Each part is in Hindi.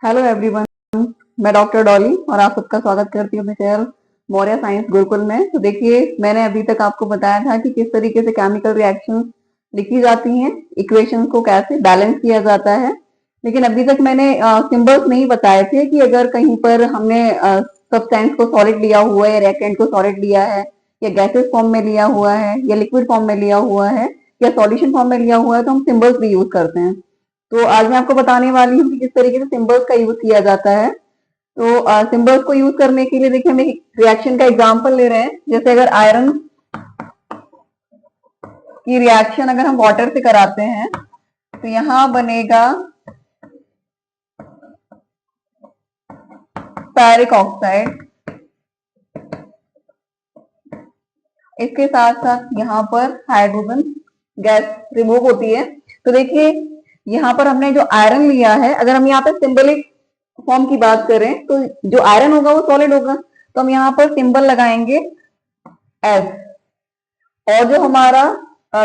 Hello everyone. मैं डॉक्टर डॉली और आप सबका स्वागत करती हूँ अपने चैनल मौर्य साइंस गुरुकुल में। तो देखिए, मैंने अभी तक आपको बताया था कि किस तरीके से केमिकल रिएक्शंस लिखी जाती हैं, इक्वेशंस को कैसे बैलेंस किया जाता है। लेकिन अभी तक मैंने सिंबल्स नहीं बताए थे कि अगर कहीं पर हमने सब्सटेंस को सॉलिड लिया हुआ है या रिएक्टेंट को सॉलिड लिया है या गैसेस फॉर्म में लिया हुआ है या लिक्विड फॉर्म में लिया हुआ है या सॉल्यूशन फॉर्म में लिया हुआ है, तो हम सिंबल्स भी यूज करते हैं। तो आज मैं आपको बताने वाली हूँ कि किस तरीके से सिंबल्स का यूज किया जाता है। तो सिंबल्स को यूज करने के लिए देखिए, हम एक रिएक्शन का एग्जांपल ले रहे हैं। जैसे अगर आयरन की रिएक्शन अगर हम वाटर से कराते हैं तो यहाँ बनेगा फेरिक ऑक्साइड। इसके साथ साथ यहाँ पर हाइड्रोजन गैस रिमूव होती है। तो देखिए, यहाँ पर हमने जो आयरन लिया है, अगर हम यहाँ पे सिंबलिक फॉर्म की बात करें तो जो आयरन होगा वो सॉलिड होगा, तो हम यहाँ पर सिंबल लगाएंगे एस। और जो हमारा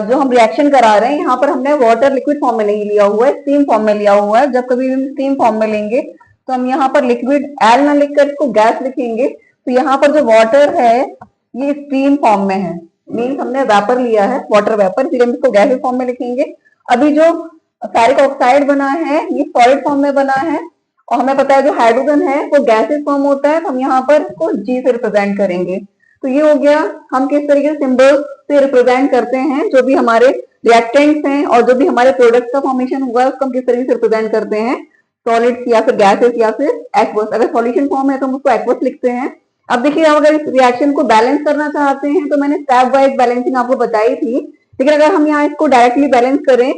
जो हम रिएक्शन करा रहे हैं, यहाँ पर हमने वाटर लिक्विड फॉर्म में नहीं लिया हुआ है, स्टीम फॉर्म में लिया हुआ है। जब कभी हम स्टीम फॉर्म में लेंगे तो हम यहाँ पर लिक्विड एल ना लिखकर इसको गैस लिखेंगे। तो यहाँ पर जो वाटर है ये स्टीम फॉर्म में है, मीन्स हमने वेपर लिया है, वाटर वेपर, फिर हम इसको गैसेस फॉर्म में लिखेंगे। अभी जो फेरिक ऑक्साइड बना है ये सॉलिड फॉर्म में बना है, और हमें पता है जो हाइड्रोजन है वो गैसेस फॉर्म होता है, तो हम यहाँ पर इसको जी से रिप्रेजेंट करेंगे। तो ये हो गया हम किस तरीके से सिंबल से रिप्रेजेंट करते हैं जो भी हमारे रिएक्टेंट्स हैं और जो भी हमारे प्रोडक्ट का फॉर्मेशन हुआ है उसको हम किस तरीके से रिप्रेजेंट करते हैं, सॉलिड्स या फिर गैसेस या फिर एक्वस। अगर सॉल्यूशन फॉर्म है तो हम उसको एक्वस लिखते हैं। अब देखिए, हम अगर इस रिएक्शन को बैलेंस करना चाहते हैं तो मैंने स्टेप वाइज बैलेंसिंग आपको बताई थी, लेकिन अगर हम यहाँ इसको डायरेक्टली बैलेंस करें,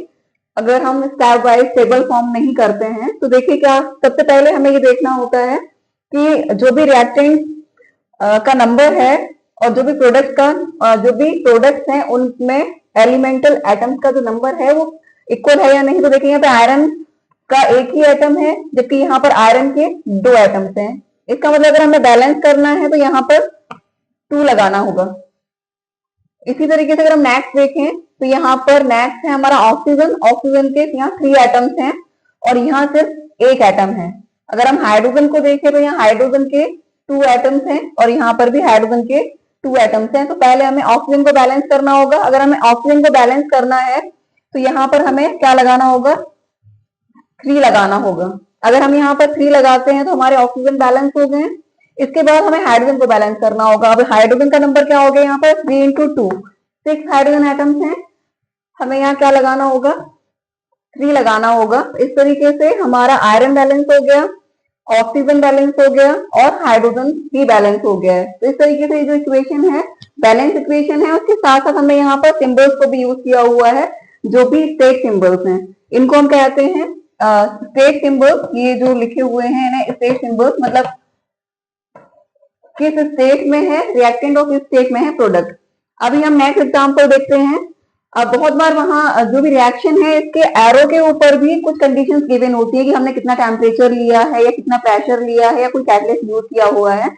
अगर हम स्टेप वाइज टेबल फॉर्म नहीं करते हैं, तो देखिए क्या, सबसे पहले हमें ये देखना होता है कि जो भी रिएक्टेंट का नंबर है और जो भी प्रोडक्ट का जो भी प्रोडक्ट्स हैं उनमें एलिमेंटल एटम्स का जो नंबर है वो इक्वल है या नहीं। तो देखिए, यहाँ पे आयरन का एक ही एटम है जबकि यहाँ पर आयरन के दो एटम्स हैं। इसका मतलब अगर हमें बैलेंस करना है तो यहाँ पर 2 लगाना होगा। इसी तरीके से अगर हम नेक्स्ट देखें तो यहाँ पर नेक्स्ट है हमारा ऑक्सीजन। ऑक्सीजन के यहाँ 3 एटम्स हैं और यहाँ सिर्फ एक एटम है। अगर हम हाइड्रोजन को देखें तो यहाँ हाइड्रोजन के 2 एटम्स हैं और यहाँ पर भी हाइड्रोजन के 2 एटम्स हैं। तो पहले हमें ऑक्सीजन को बैलेंस करना होगा। अगर हमें ऑक्सीजन को बैलेंस करना है तो यहाँ पर हमें क्या लगाना होगा, 3 लगाना होगा। अगर हम यहाँ पर 3 लगाते हैं तो हमारे ऑक्सीजन बैलेंस हो गए। इसके बाद हमें हाइड्रोजन को बैलेंस करना होगा। अब हाइड्रोजन का नंबर क्या हो गया, यहाँ पर 3 into 2, 6 हाइड्रोजन एटम्स हैं। हमें यहाँ क्या लगाना होगा, 3 लगाना होगा। इस तरीके से हमारा आयरन बैलेंस हो गया, ऑक्सीजन बैलेंस हो गया और हाइड्रोजन भी बैलेंस हो गया है। तो इस तरीके से जो इक्वेशन है बैलेंस इक्वेशन है। उसके साथ साथ हमने यहाँ पर सिंबल्स को भी यूज किया हुआ है, जो भी स्टेट सिंबल्स हैं इनको हम कहते हैं स्टेट सिंबल्स। ये जो लिखे हुए हैं इन्हें स्टेट सिंबल्स, मतलब किस स्टेट में है रिएक्टेंट और किस स्टेट में है प्रोडक्ट। अभी हम नेक्स्ट एग्जांपल देखते हैं। अब बहुत बार वहां जो भी रिएक्शन है इसके एरो के ऊपर भी कुछ कंडीशंस गिवन होती है कि हमने कितना टेम्परेचर लिया है या कितना प्रेशर लिया है या कोई कैटलिस्ट यूज किया हुआ है।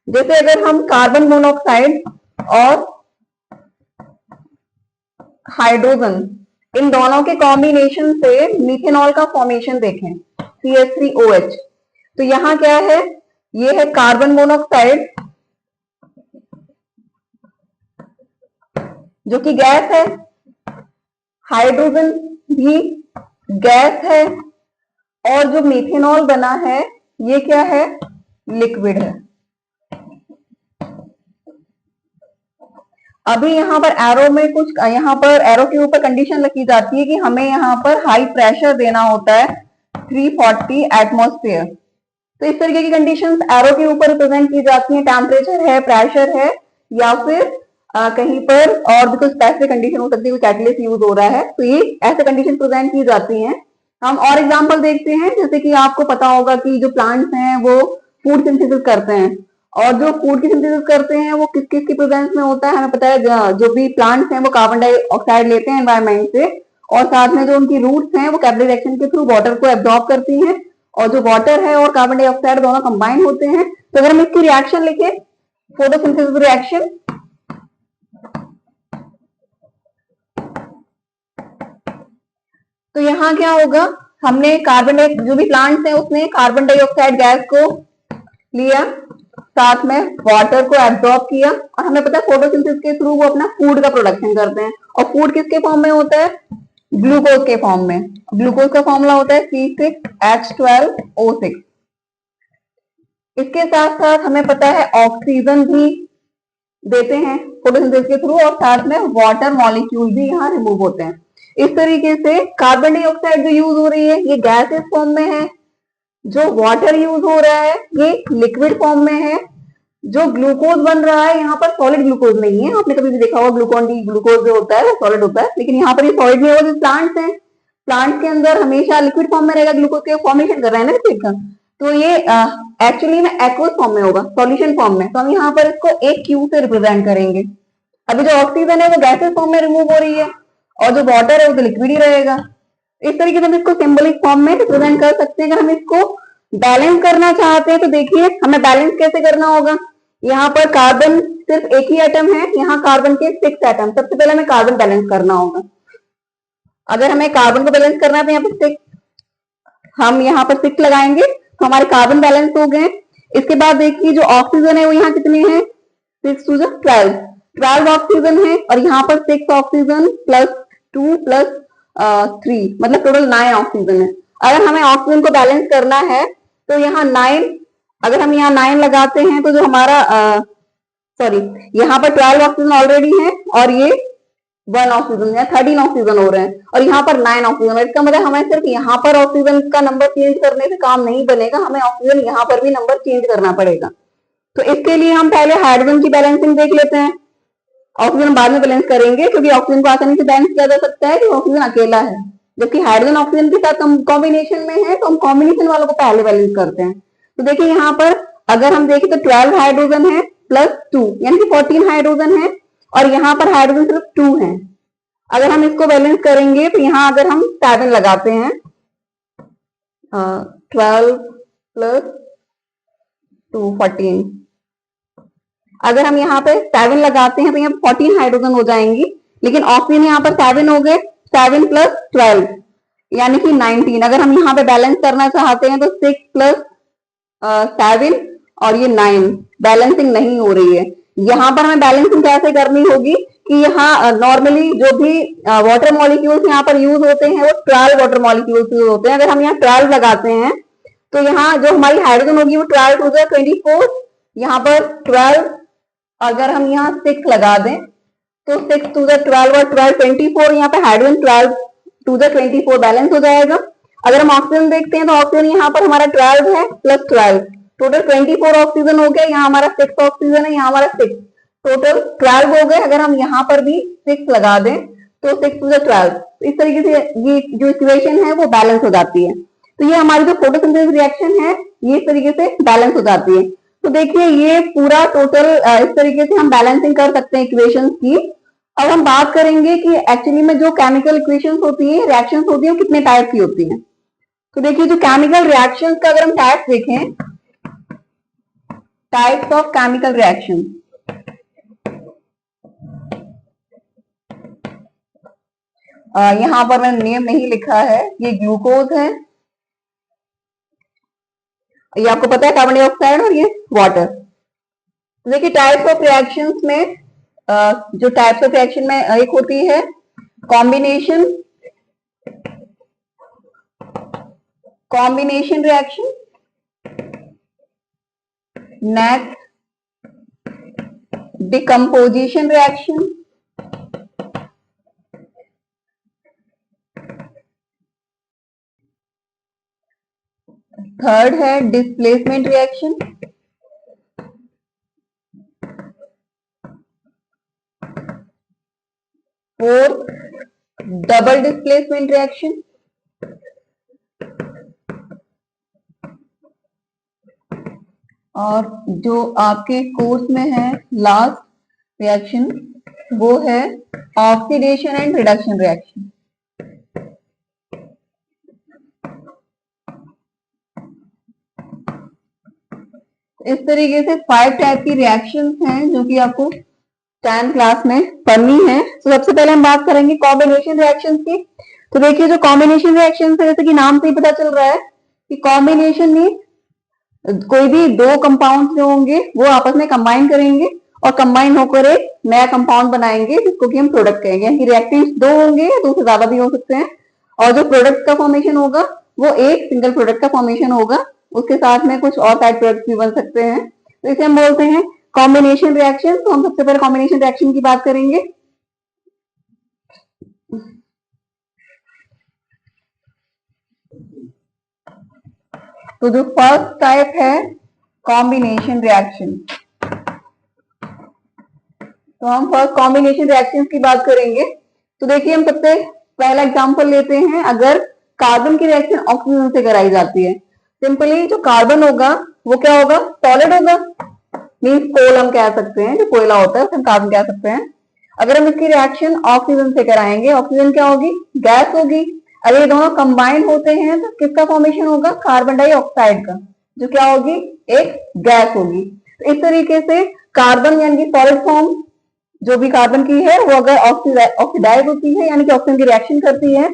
जैसे अगर हम कार्बन मोनोऑक्साइड और हाइड्रोजन इन दोनों के कॉम्बिनेशन से मिथेनॉल का फॉर्मेशन देखें, CH3OH, तो यहाँ क्या है, ये है कार्बन मोनोऑक्साइड जो कि गैस है, हाइड्रोजन भी गैस है, और जो मिथेनॉल बना है ये क्या है, लिक्विड है। अभी यहाँ पर एरो में कुछ, यहाँ पर एरो के ऊपर कंडीशन लिखी जाती है कि हमें यहाँ पर हाई प्रेशर देना होता है 340 एटमॉस्फेयर। तो इस तरीके की कंडीशंस एरो के ऊपर रिप्रेजेंट की जाती हैं, टेम्परेचर है, प्रेशर है, या फिर कहीं पर और भी कुछ स्पेसिफिक कंडीशन हो सकती है, कोई कैटलिस्ट यूज हो रहा है, तो ये ऐसे कंडीशन प्रेजेंट की जाती हैं। हम और एग्जांपल देखते हैं। जैसे कि आपको पता होगा कि जो प्लांट्स हैं वो फूड सिंथेसिस करते हैं, और जो फूड की सिंथेसिस करते हैं वो किस किस की प्रेजेंस में होता है, हमें पता है जो भी प्लांट्स हैं वो कार्बन डाइऑक्साइड लेते हैं एनवायरमेंट से, और साथ में जो उनकी रूट्स हैं वो कैपिलरी रिएक्शन के थ्रू वाटर को एब्जॉर्ब करती हैं, और जो वाटर है और कार्बन डाइऑक्साइड दोनों कंबाइन होते हैं। तो अगर हम इसकी रिएक्शन लिखे, फोटोसिंथेसिस रिएक्शन, तो यहाँ क्या होगा, हमने जो भी प्लांट्स हैं उसने कार्बन डाइऑक्साइड गैस को लिया, साथ में वाटर को एब्जॉर्ब किया, और हमें पता है फोटोसिंथेसिस के थ्रू वो अपना फूड का प्रोडक्शन करते हैं। और फूड किसके फॉर्म में होता है? ग्लूकोज के फॉर्म में। ग्लूकोज का फॉर्मूला होता है C6H12O6। इसके साथ साथ हमें पता है ऑक्सीजन भी देते हैं फोटोसिंथेसिस के थ्रू, और साथ में वाटर मॉलिक्यूल भी यहाँ रिमूव होते हैं। इस तरीके से कार्बन डाइऑक्साइड जो यूज हो रही है ये गैसेस फॉर्म में है, जो वाटर यूज हो रहा है ये लिक्विड फॉर्म में है, जो ग्लूकोज बन रहा है यहाँ पर सॉलिड ग्लूकोज नहीं है। आपने कभी भी देखा होगा ग्लूकोन डी ग्लूकोज जो होता है वो सॉलिड होता है, लेकिन यहाँ पर ये सॉलिड नहीं होगा। जो प्लांट्स हैं, प्लांट्स के अंदर हमेशा लिक्विड फॉर्म में रहेगा, ग्लूकोज के फॉर्मेशन कर रहे हैं ना लिक्विड का, तो ये एक्चुअली में एक्वस फॉर्म में होगा, सॉल्यूशन फॉर्म में। तो हम यहाँ पर इसको एक क्यू से रिप्रेजेंट करेंगे। अभी जो ऑक्सीजन है वो गैसेस फॉर्म में रिमूव हो रही है, और जो वाटर है वो तो लिक्विड ही रहेगा। इस तरीके से हम इसको सिंबलिक फॉर्म में रिप्रेजेंट कर सकते हैं। अगर हम इसको बैलेंस करना चाहते हैं तो देखिए हमें बैलेंस कैसे करना होगा। यहाँ पर कार्बन सिर्फ एक ही एटम है, यहाँ कार्बन के 6 एटम। सबसे पहले हमें कार्बन बैलेंस करना होगा। अगर हमें कार्बन को बैलेंस करना है तो यहाँ पर 6, हम यहाँ पर 6 लगाएंगे तो हमारे कार्बन बैलेंस हो गए। इसके बाद देखिए जो ऑक्सीजन है वो यहाँ कितने हैं? 6 2 12 ऑक्सीजन है, और यहाँ पर 6 ऑक्सीजन प्लस 2 प्लस 3 मतलब टोटल 9 ऑक्सीजन है। अगर हमें ऑक्सीजन को बैलेंस करना है तो यहाँ 9, अगर हम यहाँ 9 लगाते हैं तो जो हमारा यहाँ पर 12 ऑक्सीजन ऑलरेडी है, और ये 1 ऑक्सीजन है, 13 ऑक्सीजन हो रहे हैं, और यहाँ पर 9 ऑक्सीजन है। इसका मतलब हमें सिर्फ यहाँ पर ऑक्सीजन का नंबर चेंज करने से काम नहीं बनेगा, हमें ऑक्सीजन यहाँ पर भी नंबर चेंज करना पड़ेगा। तो इसके लिए हम पहले हाइड्रोजन की बैलेंसिंग देख लेते हैं। ऑक्सीजन बाद में बैलेंस करेंगे, क्योंकि ऑक्सीजन को आसानी से बैलेंस किया जा सकता है कि ऑक्सीजन अकेला है, जबकि हाइड्रोजन ऑक्सीजन के साथ कॉम्बिनेशन में है, तो हम कॉम्बिनेशन वालों को पहले बैलेंस करते हैं। तो देखिए यहाँ पर अगर हम देखें तो 12 हाइड्रोजन है प्लस 2 यानी कि 14 हाइड्रोजन है, और यहाँ पर हाइड्रोजन सिर्फ 2 है। अगर हम इसको बैलेंस करेंगे तो यहाँ अगर हम 7 लगाते हैं, 12 प्लस 2 14, अगर हम यहाँ पे 7 लगाते हैं तो यहाँ 14 हाइड्रोजन हो जाएंगी, लेकिन ऑक्सीजन यहाँ पर 7 हो गए, 7 प्लस 12 यानी कि 19। अगर हम यहाँ पे बैलेंस करना चाहते हैं तो 6 प्लस 7 और ये 9, बैलेंसिंग नहीं हो रही है। यहाँ पर हमें बैलेंसिंग कैसे करनी होगी कि यहाँ नॉर्मली जो भी वाटर मॉलिक्यूल्स यहाँ पर यूज होते हैं वो 12 वाटर मॉलिक्यूल्स यूज होते हैं। अगर हम यहाँ 12 लगाते हैं तो यहाँ जो हमारी हाइड्रोजन होगी वो 12 टू 24, यहाँ पर 12, अगर हम यहाँ 6 लगा दें तो 6 टू 12 और 12 24, यहाँ पे हाइड्रोजन 12 टू 24 बैलेंस हो जाएगा। अगर हम ऑक्सीजन देखते हैं तो ऑक्सीजन यहाँ पर हमारा 12 है प्लस 12, टोटल 24 ऑक्सीजन हो गया। यहाँ हमारा 6 ऑक्सीजन है, यहाँ हमारा 6, टोटल 12 हो गए। अगर हम यहाँ पर भी 6 लगा दें तो 6 टू 12, इस तरीके से ये जो इक्वेशन है वो बैलेंस हो जाती है। तो ये हमारी जो फोटोसिंथेसिस रिएक्शन है ये इस तरीके से बैलेंस हो जाती है। तो देखिए ये पूरा टोटल इस तरीके से हम बैलेंसिंग कर सकते हैं इक्वेशंस की। अब हम बात करेंगे कि एक्चुअली में जो केमिकल इक्वेशंस होती है, रिएक्शंस होती है, वो कितने टाइप की होती हैं। तो देखिए जो केमिकल रिएक्शंस का अगर हम टाइप्स देखें, टाइप्स ऑफ केमिकल रिएक्शन, यहां पर मैंने नेम नहीं लिखा है, ये ग्लूकोज है, ये आपको पता है कार्बन डाइऑक्साइड, और ये वाटर। देखिए टाइप्स ऑफ रिएक्शंस में जो टाइप्स ऑफ रिएक्शन में एक होती है combination reaction, next decomposition reaction, third है displacement reaction, fourth double displacement reaction, और जो आपके कोर्स में है लास्ट रिएक्शन वो है ऑक्सीडेशन एंड रिडक्शन रिएक्शन। इस तरीके से 5 टाइप की रिएक्शंस हैं जो कि आपको 10th क्लास में पढ़नी है। तो सबसे पहले हम बात करेंगे कॉम्बिनेशन रिएक्शंस की। तो देखिए जो कॉम्बिनेशन रिएक्शन है, जैसे कि नाम से ही पता चल रहा है कि कॉम्बिनेशन मीन कोई भी दो कंपाउंड जो होंगे वो आपस में कंबाइन करेंगे और कंबाइन होकर एक नया कंपाउंड बनाएंगे जिसको कि हम प्रोडक्ट कहेंगे। यानी रिएक्टेंट्स दो होंगे या दो से ज्यादा भी हो सकते हैं, और जो प्रोडक्ट का फॉर्मेशन होगा वो एक सिंगल प्रोडक्ट का फॉर्मेशन होगा, उसके साथ में कुछ और साइड प्रोडक्ट भी बन सकते हैं। तो इसे हम बोलते हैं कॉम्बिनेशन रिएक्शन। तो हम सबसे पहले कॉम्बिनेशन रिएक्शन की बात करेंगे। तो जो फर्स्ट टाइप है कॉम्बिनेशन रिएक्शन, तो हम फर्स्ट कॉम्बिनेशन रिएक्शंस की बात करेंगे। तो देखिए हम सबसे पहला एग्जांपल लेते हैं। अगर कार्बन की रिएक्शन ऑक्सीजन से कराई जाती है, सिंपली जो कार्बन होगा वो क्या होगा, सॉलिड होगा, मीन्स कोल हम कह सकते हैं, जो कोयला होता है उसे हम कार्बन कह सकते हैं। अगर हम इसकी रिएक्शन ऑक्सीजन से कराएंगे, ऑक्सीजन क्या होगी, गैस होगी। अगर ये दोनों कंबाइन होते हैं तो किसका फॉर्मेशन होगा, कार्बन डाइऑक्साइड का, जो क्या होगी, एक गैस होगी। तो इस तरीके से कार्बन यानी कि सॉलिड फॉर्म जो भी कार्बन की है वो अगर ऑक्सीडाइज होती है यानी कि ऑक्सीजन की रिएक्शन करती है,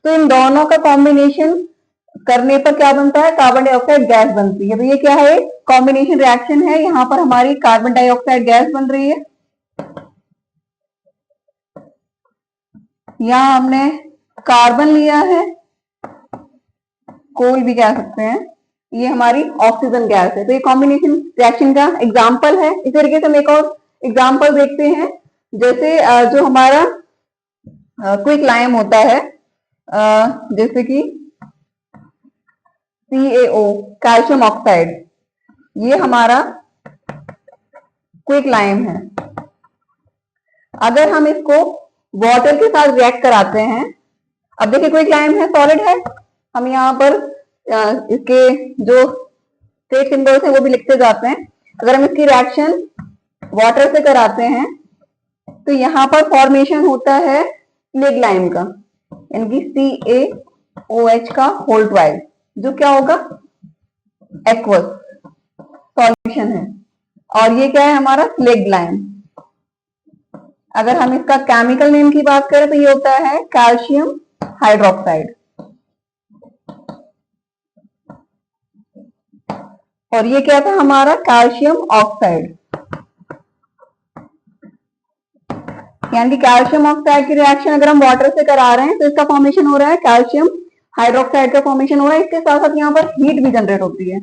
तो इन दोनों का कॉम्बिनेशन करने पर क्या बनता है, कार्बन डाइऑक्साइड गैस बनती है। तो ये क्या है, कॉम्बिनेशन रिएक्शन है। यहाँ पर हमारी कार्बन डाइऑक्साइड गैस बन रही है, यहाँ हमने कार्बन लिया है, कोल भी कह सकते हैं, ये हमारी ऑक्सीजन गैस है। तो ये कॉम्बिनेशन रिएक्शन का एग्जाम्पल है। इस तरीके से हम एक और एग्जाम्पल देखते हैं। जैसे जो हमारा क्विक लाइम होता है, जैसे कि CaO कैल्शियम ऑक्साइड, ये हमारा क्विक लाइम है। अगर हम इसको वाटर के साथ रिएक्ट कराते हैं, अब देखिए क्विक लाइम है, सॉलिड है, हम यहाँ पर इसके जो स्टेट सिंबल्स हैं वो भी लिखते जाते हैं। अगर हम इसकी रिएक्शन वाटर से कराते हैं तो यहाँ पर फॉर्मेशन होता है स्लेग लाइम का, यानी कि CaOH का होल ट्वाइस, जो क्या होगा, एक्वस सॉल्यूशन है। और ये क्या है हमारा, स्लेग लाइम। अगर हम इसका केमिकल नेम की बात करें तो ये होता है कैल्शियम हाइड्रोक्साइड, और ये क्या था हमारा, कैल्शियम ऑक्साइड। यानी कि कैल्शियम ऑक्साइड की रिएक्शन अगर हम वाटर से करा रहे हैं तो इसका फॉर्मेशन हो रहा है कैल्शियम हाइड्रोक्साइड का फॉर्मेशन हो रहा है। इसके साथ साथ यहाँ पर हीट भी जनरेट होती है।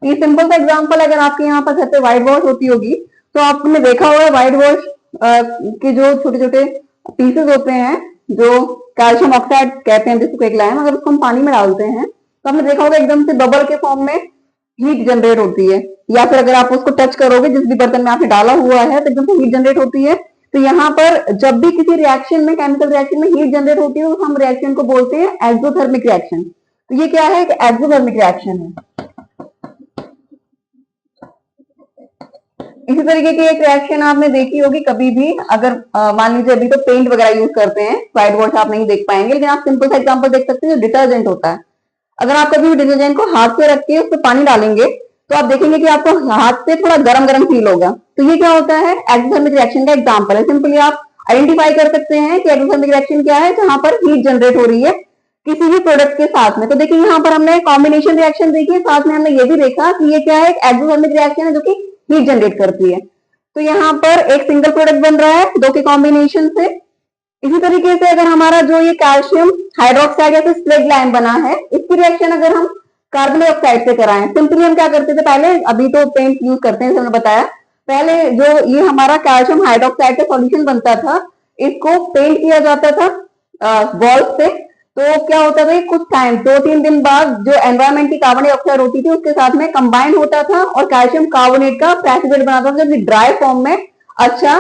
ये सिंपल सा एग्जांपल, अगर आपके यहाँ पर घर पे व्हाइट वॉश होती होगी तो आपने देखा होगा व्हाइट वॉश के जो छोटे छोटे पीसेस होते हैं जो कैल्शियम ऑक्साइड कहते हैं, जिसको एक लाइम, अगर उसको हम पानी में डालते हैं तो आपने देखा होगा एकदम से बबल के फॉर्म में हीट जनरेट होती है। या फिर अगर आप उसको टच करोगे जिस भी बर्तन में आपने डाला हुआ है तो एकदम से हीट जनरेट होती है। तो यहाँ पर जब भी किसी रिएक्शन में, केमिकल रिएक्शन में हीट जनरेट होती है तो हम रिएक्शन को बोलते हैं एक्सोथर्मिक रिएक्शन। तो ये क्या है, एक्सोथर्मिक रिएक्शन है। इसी तरीके की एक रिएक्शन आपने देखी होगी कभी भी, अगर मान लीजिए अभी तो पेंट वगैरह यूज करते हैं, व्हाइट वॉश आप नहीं देख पाएंगे, लेकिन आप सिंपल सा एग्जांपल देख सकते हैं जो डिटर्जेंट होता है। अगर आप कभी भी डिटर्जेंट को हाथ से रख के उस पर पानी डालेंगे तो आप देखेंगे कि आपको हाथ से थोड़ा गरम गरम फील होगा। तो ये क्या होता है, एक्सोथर्मिक रिएक्शन का एग्जांपल है। सिंपली आप आइडेंटिफाई कर सकते हैं कि एक्सोथर्मिक रिएक्शन क्या है, जहां पर हीट जनरेट हो रही है किसी भी प्रोडक्ट के साथ में। तो देखिए यहाँ पर हमने कॉम्बिनेशन रिएक्शन देखी है, साथ में हमने ये भी देखा कि ये क्या है, एक एक्सोथर्मिक रिएक्शन है जो कि हीट जनरेट करती है। तो यहाँ पर एक सिंगल प्रोडक्ट बन रहा है दो के कॉम्बिनेशन से। इसी तरीके से अगर हमारा जो ये कैल्शियम हाइड्रोक्साइड या फिर स्लेग लाइम बना है, इसकी रिएक्शन अगर हम कार्बन डाइऑक्साइड से कराएं, सिंपली हम क्या करते थे पहले, अभी तो पेंट यूज करते हैं, हमने बताया, पहले जो ये हमारा कैल्शियम हाइड्रोक्साइड का सॉल्यूशन बनता था, इसको पेंट किया जाता था वॉल से। तो क्या होता था, कुछ टाइम 2-3 दिन बाद जो एनवायरमेंट की कार्बन डाइऑक्साइड होती थी उसके साथ में कंबाइन होता था और कैल्शियम कार्बोनेट का प्रेसिपिटेट बनाता था, जो ड्राई फॉर्म में अच्छा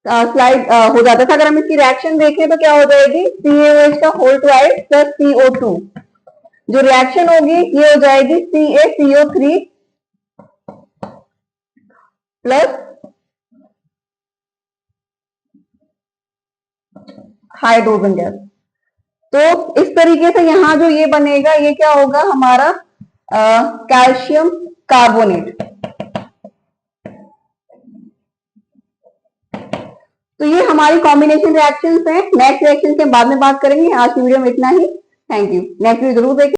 स्लाइड हो जाता था। अगर हम इसकी रिएक्शन देखें तो क्या हो जाएगी, CaOH का होल ट्वाइस प्लस CO2, जो रिएक्शन होगी ये हो जाएगी CaCO3 प्लस हाइड्रोजन गैस। तो इस तरीके से यहाँ जो ये बनेगा ये क्या होगा हमारा, कैल्शियम कार्बोनेट। तो ये हमारी कॉम्बिनेशन रिएक्शंस हैं। नेक्स्ट रिएक्शन के बाद में बात करेंगे। आज की वीडियो में इतना ही। Thank you. नेक्स्ट वीडियो जरूर देखें।